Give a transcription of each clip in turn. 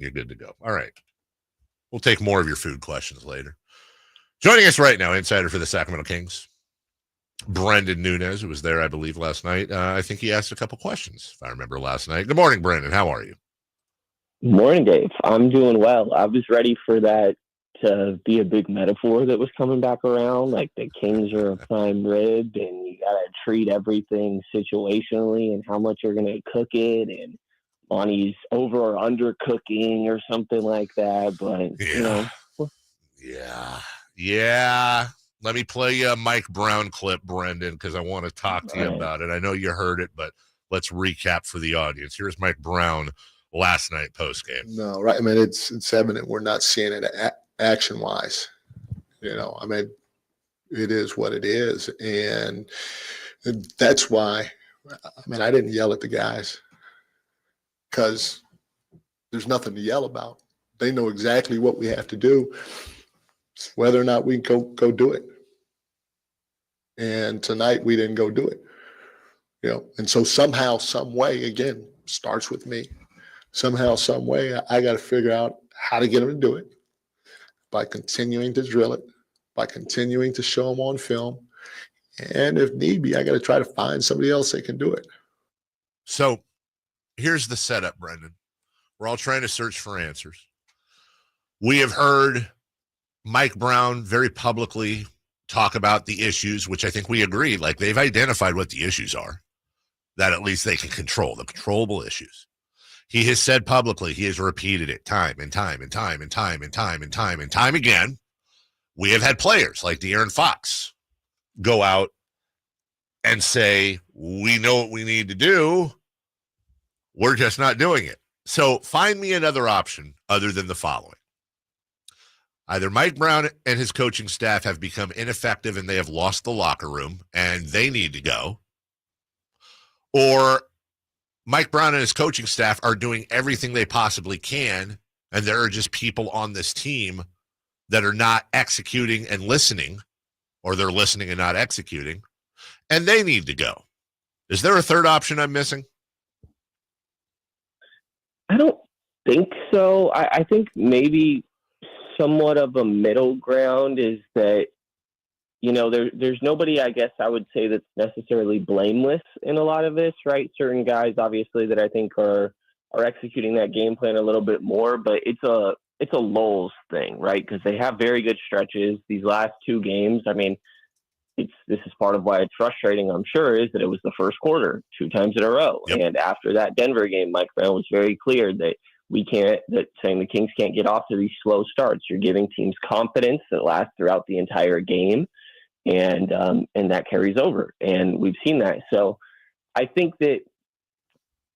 You're good to go. All right. We'll take more of your food questions later. Joining us right now, insider for the Sacramento Kings, Brenden Nunes, who was there, I believe, last night. I think he asked a couple questions, if I remember last night. Good morning, Brenden. How are you? Morning, Dave. I'm doing well. I was ready for that to be a big metaphor that was coming back around. Like the Kings are a prime rib, and you got to treat everything situationally and how much you're going to cook it, and Monty's over or under cooking or something like that. But, Yeah. Let me play you a Mike Brown clip, Brenden, because I want to talk to you about it. I know you heard it, but let's recap for the audience. Here's Mike Brown last night post-game. No, right. I mean, it's evident we're not seeing it action-wise. I mean, it is what it is. And that's why, I didn't yell at the guys because there's nothing to yell about. They know exactly what we have to do, whether or not we can go do it. And tonight we didn't go do it. And so somehow, some way, again, starts with me. Somehow, some way, I got to figure out how to get them to do it by continuing to drill it, by continuing to show them on film. And if need be, I got to try to find somebody else that can do it. So here's the setup, Brenden. We're all trying to search for answers. We have heard Mike Brown very publicly talk about the issues, which I think we agree. Like, they've identified what the issues are, that at least they can control, the controllable issues. He has said publicly, he has repeated it time and time again. We have had players like De'Aaron Fox go out and say, we know what we need to do. We're just not doing it. So find me another option other than the following. Either Mike Brown and his coaching staff have become ineffective and they have lost the locker room and they need to go, or Mike Brown and his coaching staff are doing everything they possibly can, and there are just people on this team that are not executing and listening, or they're listening and not executing, and they need to go. Is there a third option I'm missing? I don't think so. I think maybe somewhat of a middle ground is that, there's nobody, I guess I would say, that's necessarily blameless in a lot of this, right? Certain guys, obviously, that I think are executing that game plan a little bit more, but it's a lulls thing, right? Because they have very good stretches. These last two games, this is part of why it's frustrating, I'm sure, is that it was the first quarter 2 times in a row. Yep. And after that Denver game, Mike Brown was very clear that saying the Kings can't get off to these slow starts. You're giving teams confidence that lasts throughout the entire game, and that carries over. And we've seen that. So I think that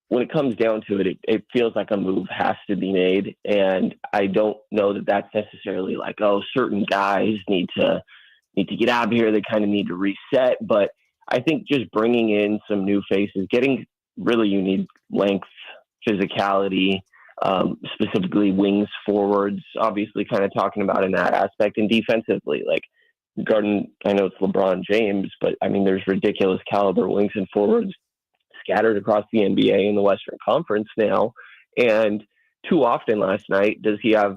when it comes down to it, it feels like a move has to be made. And I don't know that that's necessarily like, certain guys need to get out of here. They kind of need to reset. But I think just bringing in some new faces, you need length, physicality, specifically wings, forwards, obviously kind of talking about in that aspect, and defensively, like Garden, I know it's LeBron James, but there's ridiculous caliber wings and forwards scattered across the NBA and the Western Conference now. And too often last night, does he have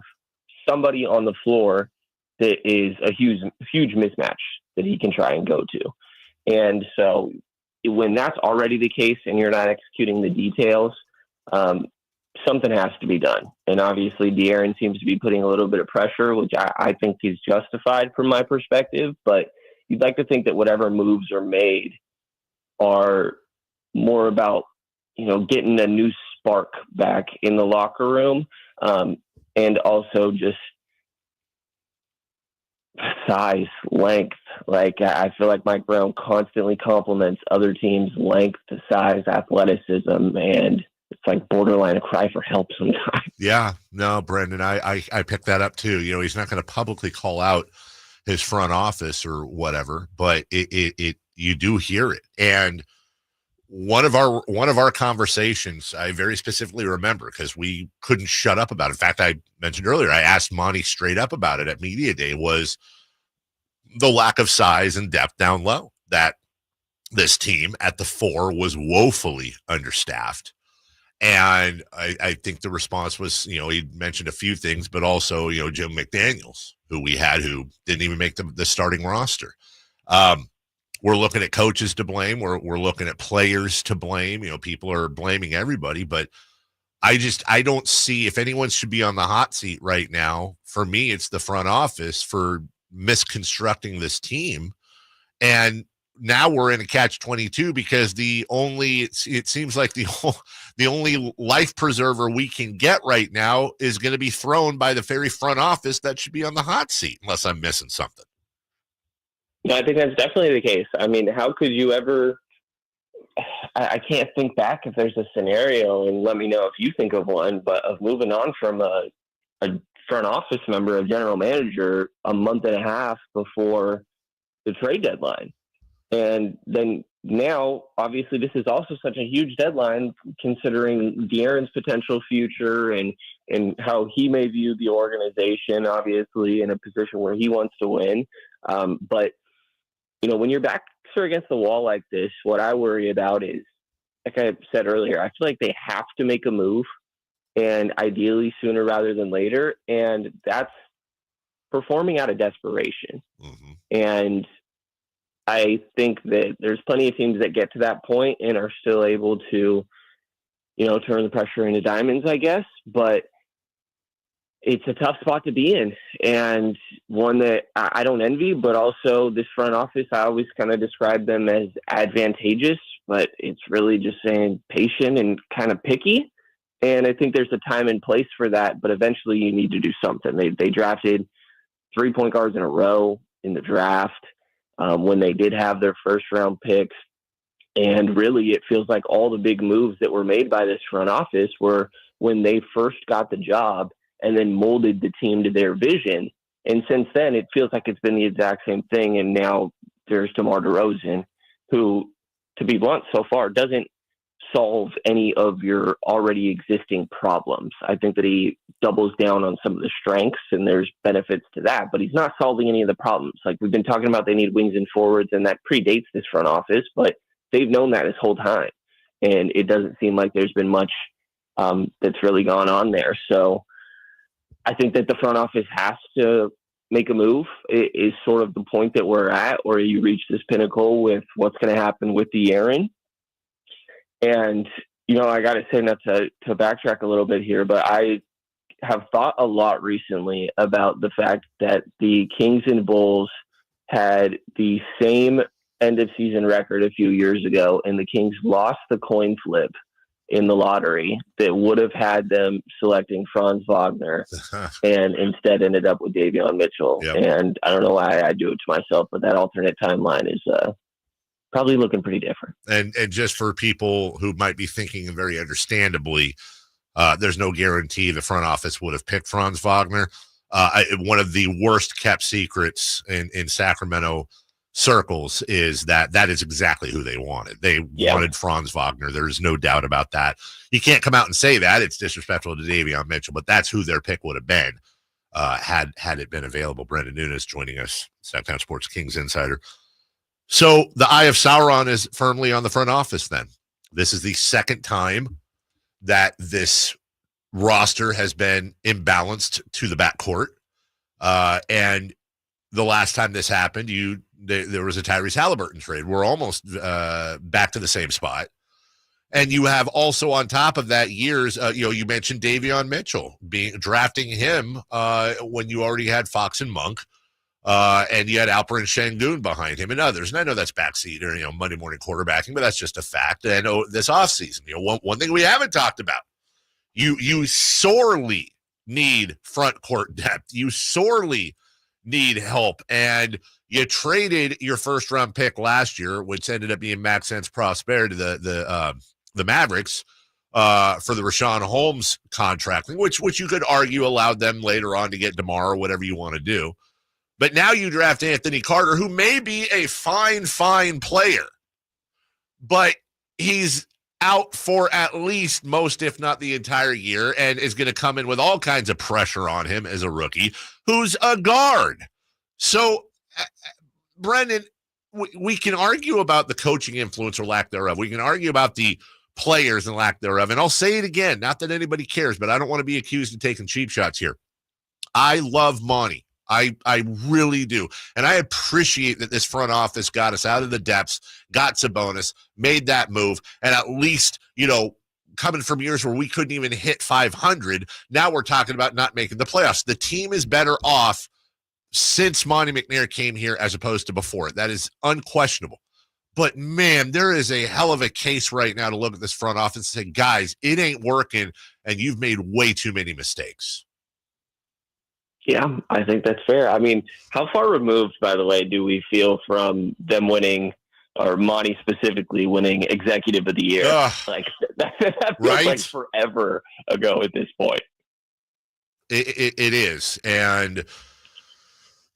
somebody on the floor that is a huge mismatch that he can try and go to? And so when that's already the case and you're not executing the details, something has to be done. And obviously De'Aaron seems to be putting a little bit of pressure, which I think is justified from my perspective, but you'd like to think that whatever moves are made are more about, getting a new spark back in the locker room. And also just size, length. Like, I feel like Mike Brown constantly compliments other teams' length, size, athleticism, and it's like borderline a cry for help sometimes. Yeah, no, Brenden, I picked that up too. He's not going to publicly call out his front office or whatever, but you do hear it. And one of our conversations, I very specifically remember, because we couldn't shut up about it. In fact, I mentioned earlier, I asked Monty straight up about it at Media Day, was the lack of size and depth down low. That this team at the 4 was woefully understaffed. And I think the response was, he mentioned a few things, but also, Jim McDaniels, who we had, who didn't even make the starting roster. We're looking at coaches to blame. We're looking at players to blame. People are blaming everybody, but I don't see if anyone should be on the hot seat right now. For me, it's the front office for misconstructing this team. And now we're in a catch-22 because it seems like the only life preserver we can get right now is going to be thrown by the very front office that should be on the hot seat, unless I'm missing something. No, I think that's definitely the case. I mean, how could you ever? I can't think back if there's a scenario, and let me know if you think of one, but of moving on from a front office member, a general manager, a month and a half before the trade deadline. And then now, obviously, this is also such a huge deadline considering De'Aaron's potential future and how he may view the organization, obviously, in a position where he wants to win. But, when your backs are against the wall like this, what I worry about is, like I said earlier, I feel like they have to make a move, and ideally sooner rather than later. And that's performing out of desperation. Mm-hmm. And I think that there's plenty of teams that get to that point and are still able to, turn the pressure into diamonds, I guess. But it's a tough spot to be in, and one that I don't envy, but also this front office, I always kind of describe them as advantageous, but it's really just saying patient and kind of picky. And I think there's a time and place for that, but eventually you need to do something. They drafted 3 point guards in a row in the draft. When they did have their first round picks. And really, it feels like all the big moves that were made by this front office were when they first got the job and then molded the team to their vision. And since then, it feels like it's been the exact same thing. And now there's DeMar DeRozan, who, to be blunt, so far doesn't solve any of your already existing problems. I think that he doubles down on some of the strengths, and there's benefits to that, but he's not solving any of the problems. Like we've been talking about, they need wings and forwards, and that predates this front office, but they've known that this whole time. And it doesn't seem like there's been much that's really gone on there. So I think that the front office has to make a move. It is sort of the point that we're at, where you reach this pinnacle with what's going to happen with De'Aaron. And, I got to say, not to backtrack a little bit here, but I have thought a lot recently about the fact that the Kings and Bulls had the same end of season record a few years ago, and the Kings lost the coin flip in the lottery that would have had them selecting Franz Wagner and instead ended up with Davion Mitchell. Yep. And I don't know why I do it to myself, but that alternate timeline is probably looking pretty different. And just for people who might be thinking very understandably, there's no guarantee the front office would have picked Franz Wagner. One of the worst kept secrets in Sacramento circles is that is exactly who they wanted. They wanted Franz Wagner. There's no doubt about that. You can't come out and say that. It's disrespectful to Davion Mitchell, but that's who their pick would have been had it been available. Brenden Nunes joining us, Sactown Sports Kings insider. So the Eye of Sauron is firmly on the front office then. This is the second time that this roster has been imbalanced to the backcourt. And the last time this happened, there was a Tyrese Halliburton trade. We're almost back to the same spot. And you have also on top of that years, you mentioned Davion Mitchell drafting him when you already had Fox and Monk. And you had Alperen Şengün behind him and others. And I know that's backseat or, Monday morning quarterbacking, but that's just a fact. And this offseason, one thing we haven't talked about, you sorely need front court depth. You sorely need help. And you traded your first round pick last year, which ended up being Maxence Prosper to the Mavericks for the Rashawn Holmes contracting, which you could argue allowed them later on to get DeMar or whatever you want to do. But now you draft Anthony Carter, who may be a fine player, but he's out for at least most, if not the entire year, and is going to come in with all kinds of pressure on him as a rookie, who's a guard. So, Brenden, we can argue about the coaching influence or lack thereof. We can argue about the players and lack thereof. And I'll say it again, not that anybody cares, but I don't want to be accused of taking cheap shots here. I love Monty. I really do. And I appreciate that this front office got us out of the depths, got Sabonis, made that move, and at least, coming from years where we couldn't even hit 500, now we're talking about not making the playoffs. The team is better off since Monty McNair came here as opposed to before. That is unquestionable. But, man, there is a hell of a case right now to look at this front office and say, guys, it ain't working, and you've made way too many mistakes. Yeah, I think that's fair. I mean, how far removed, by the way, do we feel from them winning, or Monty specifically winning Executive of the Year? Like that feels right? like forever ago at this point. It is, and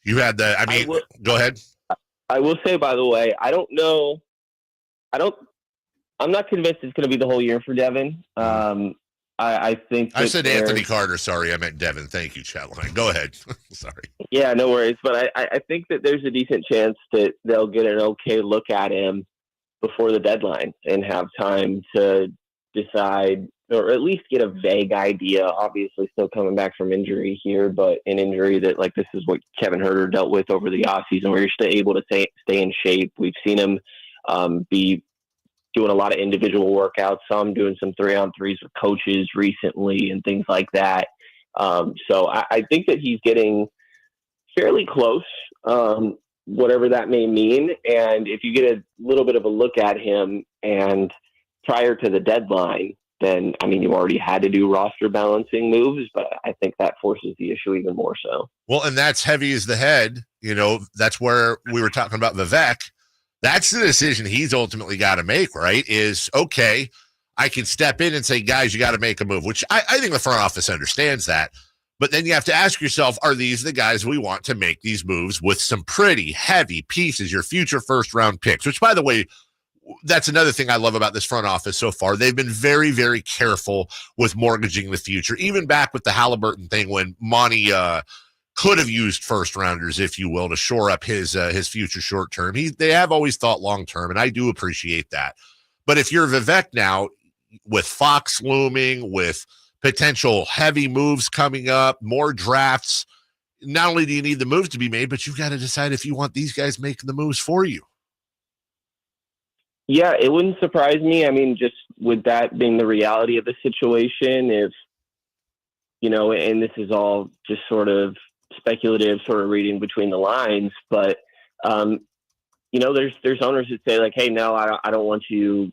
you had that. I mean, go ahead. I will say, by the way, I'm not convinced it's going to be the whole year for Devin. I think I said Anthony Carter. Sorry, I meant Devin. Thank you, Chatline. Go ahead. Sorry. Yeah, no worries. But I think that there's a decent chance that they'll get an okay look at him before the deadline and have time to decide, or at least get a vague idea. Obviously, still coming back from injury here, but an injury that, like, this is what Kevin Huerter dealt with over the offseason, where you're still able to stay in shape. We've seen him be doing a lot of individual workouts, some doing some 3-on-3s with coaches recently and things like that. So I think that he's getting fairly close, whatever that may mean. And if you get a little bit of a look at him and prior to the deadline, then, I mean, you already had to do roster balancing moves, but I think that forces the issue even more so. Well, and that's heavy as the head. That's where we were talking about Vivek. That's the decision he's ultimately got to make, right? Is, okay, I can step in and say, guys, you got to make a move, which I think the front office understands that. But then you have to ask yourself, are these the guys we want to make these moves with some pretty heavy pieces, your future first-round picks, which, by the way, that's another thing I love about this front office so far. They've been very, very careful with mortgaging the future, even back with the Halliburton thing when Monty could have used first rounders, if you will, to shore up his future short term. They have always thought long term, and I do appreciate that. But if you're Vivek now, with Fox looming, with potential heavy moves coming up, more drafts, not only do you need the moves to be made, but you've got to decide if you want these guys making the moves for you. Yeah, it wouldn't surprise me. I mean, just with that being the reality of the situation, if, and this is all just sort of speculative, sort of reading between the lines, but there's owners that say, like, hey, no, I don't want you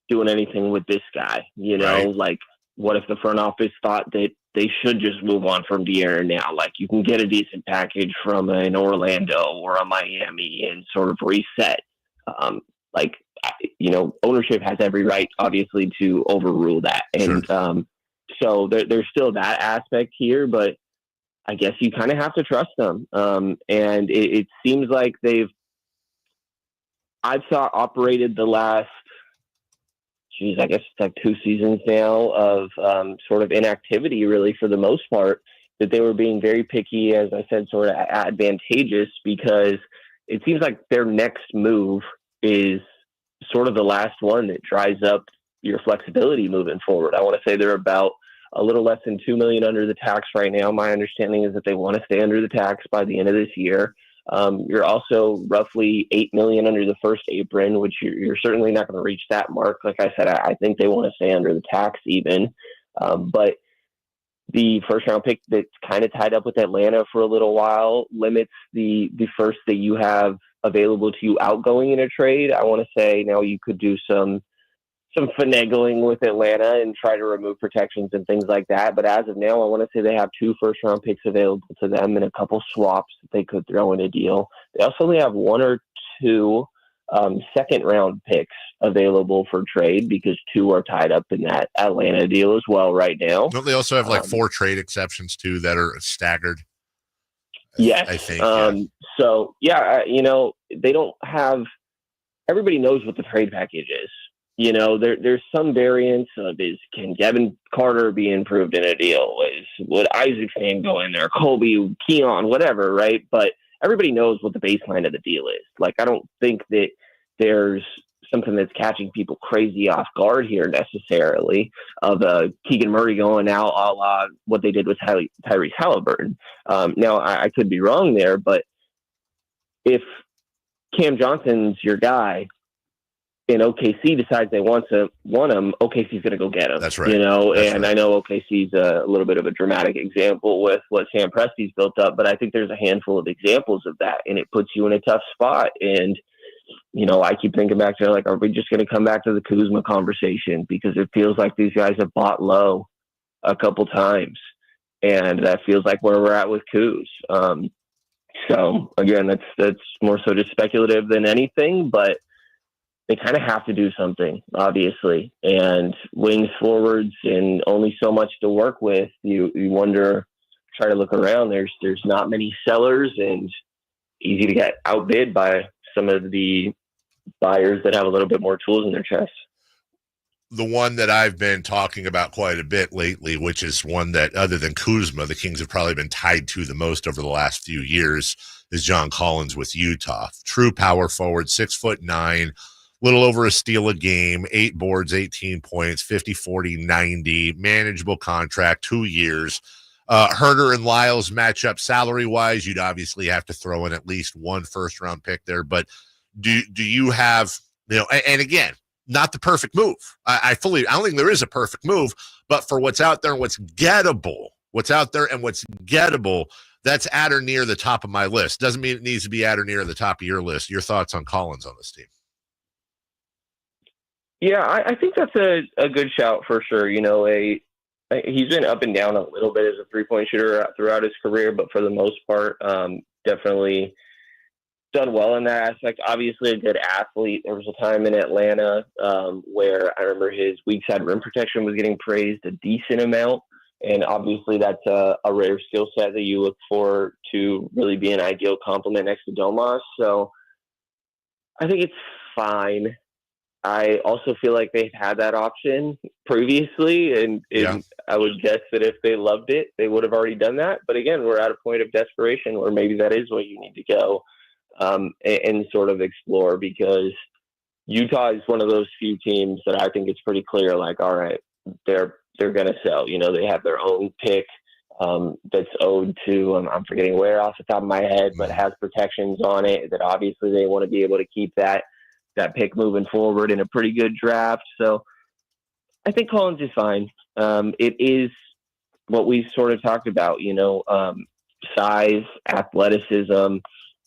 doing anything with this guy. Right. Like, what if the front office thought that they should just move on from De'Aaron now? Like, you can get a decent package from an Orlando or a Miami and sort of reset. Ownership has every right, obviously, to overrule that. And sure. So there's still that aspect here, but I guess you kind of have to trust them. And it seems like I've operated the last, I guess it's like 2 seasons now of sort of inactivity, really, for the most part, that they were being very picky, as I said, sort of advantageous, because it seems like their next move is sort of the last one that dries up your flexibility moving forward. I want to say they're about a little less than $2 million under the tax right now. My understanding is that they want to stay under the tax by the end of this year. You're also roughly $8 million under the first apron, which you're certainly not going to reach that mark. Like I said, I think they want to stay under the tax even. But the first round pick that's kind of tied up with Atlanta for a little while limits the first that you have available to you outgoing in a trade. I want to say now you could do some finagling with Atlanta and try to remove protections and things like that. But as of now, I want to say they have 2 first-round picks available to them and a couple swaps that they could throw in a deal. They also only have 1 or 2 second-round picks available for trade because 2 are tied up in that Atlanta deal as well right now. Don't they also have 4 trade exceptions, too, that are staggered? Yes. I think. So, they don't have – everybody knows what the trade package is. There's some variance of can Kevin Carter be improved in a deal? Would Isaac's name go in there? Kobe, Keon, whatever, right? But everybody knows what the baseline of the deal is. Like, I don't think that there's something that's catching people crazy off guard here necessarily, of Keegan Murray going out a la what they did with Tyrese Halliburton. Now, I could be wrong there, but if Cam Johnson's your guy and OKC decides they want him, OKC's going to go get him. That's right. And right. I know OKC's a little bit of a dramatic example with what Sam Presti's built up, but I think there's a handful of examples of that, and it puts you in a tough spot. And, I keep thinking back to, like, are we just going to come back to the Kuzma conversation? Because it feels like these guys have bought low a couple times, and that feels like where we're at with Kuz. So again, that's more so just speculative than anything, but they kind of have to do something, obviously. And wings, forwards, and only so much to work with. You wonder, try to look around. There's not many sellers, and easy to get outbid by some of the buyers that have a little bit more tools in their chest. The one that I've been talking about quite a bit lately, which is one that, other than Kuzma, the Kings have probably been tied to the most over the last few years, is John Collins with Utah. True power forward, 6'9", little over a steal a game, 8 boards, 18 points, 50, 40, 90, manageable contract, 2 years. Herter and Lyles match up salary-wise. You'd obviously have to throw in at least one first-round pick there, but do you have, and again, not the perfect move. I don't think there is a perfect move, but for what's out there and what's gettable, that's at or near the top of my list. Doesn't mean it needs to be at or near the top of your list. Your thoughts on Collins on this team? Yeah, I think that's a good shout for sure. He's been up and down a little bit as a three-point shooter throughout his career, but for the most part, definitely done well in that aspect. Obviously a good athlete. There was a time in Atlanta where I remember his weak side rim protection was getting praised a decent amount. And obviously that's a rare skill set that you look for to really be an ideal complement next to Domas. So I think it's fine. I also feel like they've had that option previously, and I would guess that if they loved it, they would have already done that. But again, we're at a point of desperation where maybe that is what you need to go and sort of explore, because Utah is one of those few teams that I think it's pretty clear, like, all right, they're going to sell. They have their own pick that's owed to, I'm forgetting where off the top of my head, but has protections on it that obviously they want to be able to keep that pick moving forward in a pretty good draft. So I think Collins is fine. It is what we sort of talked about, size, athleticism,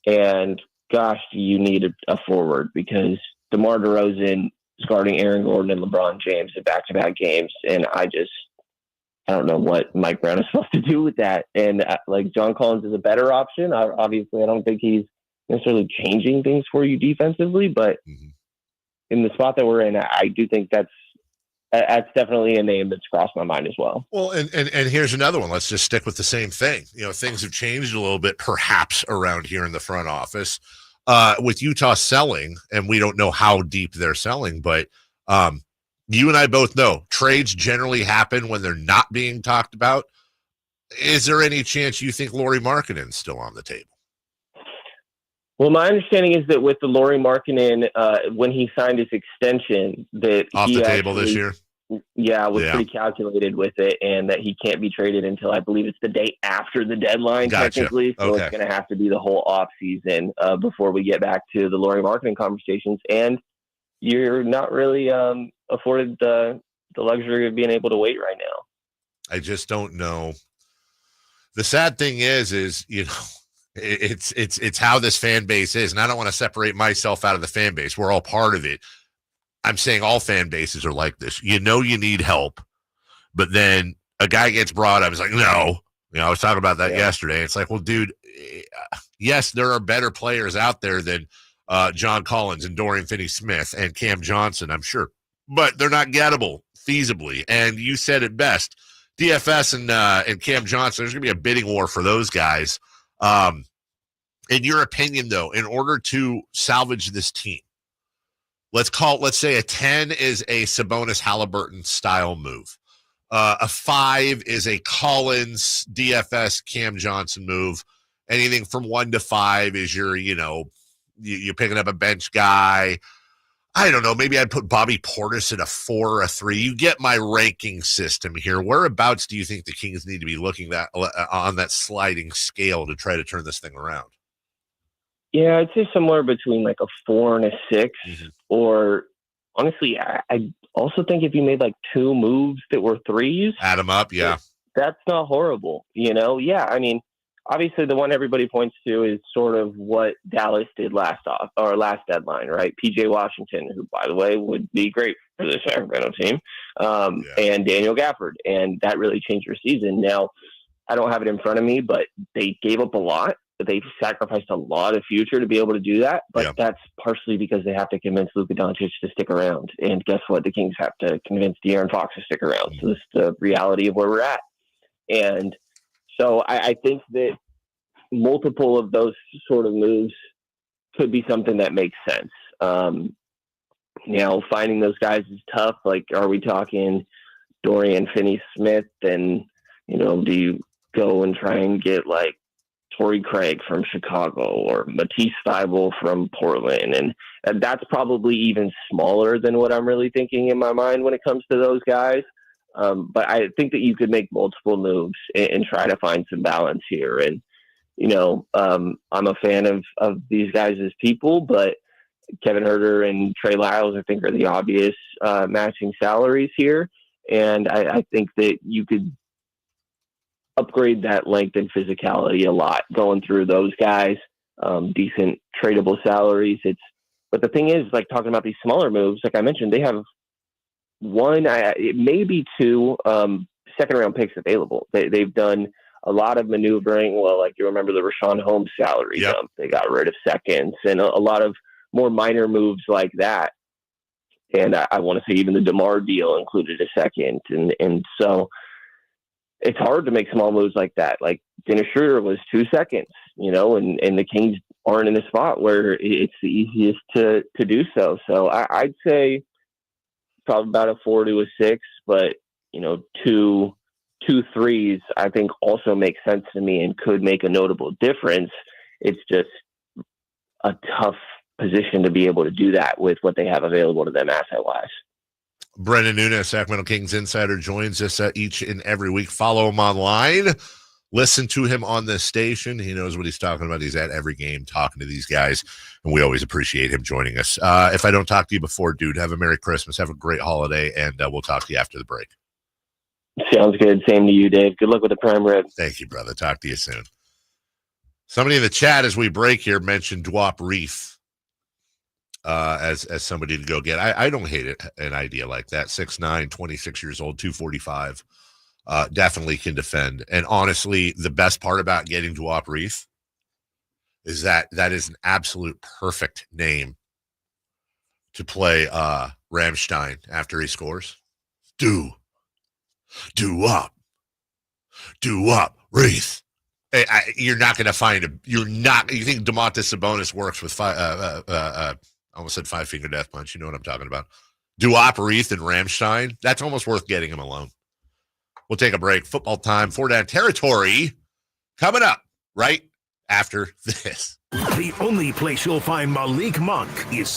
and gosh, do you need a forward, because DeMar DeRozan is guarding Aaron Gordon and LeBron James in back-to-back games. And I don't know what Mike Brown is supposed to do with that. And like, John Collins is a better option. Obviously, I don't think he's necessarily changing things for you defensively, but in the spot that we're in, I do think that's definitely a name that's crossed my mind as well. Well, and here's another one. Let's just stick with the same thing. Things have changed a little bit, perhaps, around here in the front office with Utah selling, and we don't know how deep they're selling, but you and I both know trades generally happen when they're not being talked about. Is there any chance you think Lauri Markkanen's still on the table? Well, my understanding is that with the Lauri Markkanen, when he signed his extension, that off the table this year. Yeah, was pretty calculated with it, and that he can't be traded until, I believe, it's the day after the dedeadline, technically. So it's going to have to be the whole off season before we get back to the Lauri Markkanen conversations. And you're not really afforded the luxury of being able to wait right now. I just don't know. The sad thing is it's how this fan base is, and I don't want to separate myself out of the fan base. We're all part of it. I'm saying all fan bases are like this. You need help, but then a guy gets brought up. It's like, no. I was talking about that yesterday. It's like, well, dude, yes, there are better players out there than John Collins and Dorian Finney-Smith and Cam Johnson, I'm sure, but they're not gettable feasibly. And you said it best. DFS and Cam Johnson, there's going to be a bidding war for those guys. In your opinion, though, in order to salvage this team, let's say a 10 is a Sabonis Halliburton style move. A 5 is a Collins DFS Cam Johnson move. Anything from 1 to 5 is your, you're picking up a bench guy. I don't know. Maybe I'd put Bobby Portis at a 4 or a 3. You get my ranking system here. Whereabouts do you think the Kings need to be looking at on that sliding scale to try to turn this thing around? Yeah, I'd say somewhere between like a 4 and a 6. Mm-hmm. Or honestly, I also think if you made like 2 moves that were 3s, add them up. Yeah, that's not horrible. Yeah. I mean, obviously, the one everybody points to is sort of what Dallas did last deadline, right? PJ Washington, who, by the way, would be great for the Sacramento team, and Daniel Gafford. And that really changed your season. Now, I don't have it in front of me, but they gave up a lot. They sacrificed a lot of future to be able to do that. But that's partially because they have to convince Luka Doncic to stick around. And guess what? The Kings have to convince De'Aaron Fox to stick around. So this is the reality of where we're at. And so I think that multiple of those sort of moves could be something that makes sense. Finding those guys is tough. Like, are we talking Dorian Finney-Smith? And, do you go and try and get like Torrey Craig from Chicago or Matisse Thybulle from Portland? And that's probably even smaller than what I'm really thinking in my mind when it comes to those guys. But I think that you could make multiple moves and try to find some balance here. And, I'm a fan of these guys as people, but Kevin Huerter and Trey Lyles, I think, are the obvious matching salaries here. And I think that you could upgrade that length and physicality a lot going through those guys, decent tradable salaries. But the thing is, like, talking about these smaller moves, like I mentioned, they have maybe 2 second-round picks available. They've done a lot of maneuvering. Well, like, you remember the Rashawn Holmes salary dump. They got rid of seconds and a lot of more minor moves like that. And I want to say even the DeMar deal included a second. And so it's hard to make small moves like that. Like, Dennis Schroeder was 2 seconds, and the Kings aren't in a spot where it's the easiest to do so. So I'd say probably about a 4 to a 6, but, 2 3s, I think, also makes sense to me and could make a notable difference. It's just a tough position to be able to do that with what they have available to them asset-wise. Brenden Nunes, Sacramento Kings insider, joins us each and every week. Follow him online. Listen to him on this station. He knows what he's talking about. He's at every game talking to these guys, and we always appreciate him joining us. If I don't talk to you before, dude, have a Merry Christmas. Have a great holiday, and we'll talk to you after the break. Sounds good. Same to you, Dave. Good luck with the prime rib. Thank you, brother. Talk to you soon. Somebody in the chat as we break here mentioned Dwop Reef as somebody to go get. I don't hate it, an idea like that. 6'9", 26 years old, 245. Definitely can defend. And honestly, the best part about getting Dwop Reef is that is an absolute perfect name to play Rammstein after he scores. Do up Reef. You're not going to find you think Domantas Sabonis works with I almost said 5-finger death punch. You know what I'm talking about. Dwop Reef and Rammstein. That's almost worth getting him alone. We'll take a break. Football time. 4 down territory coming up right after this. The only place you'll find Malik Monk is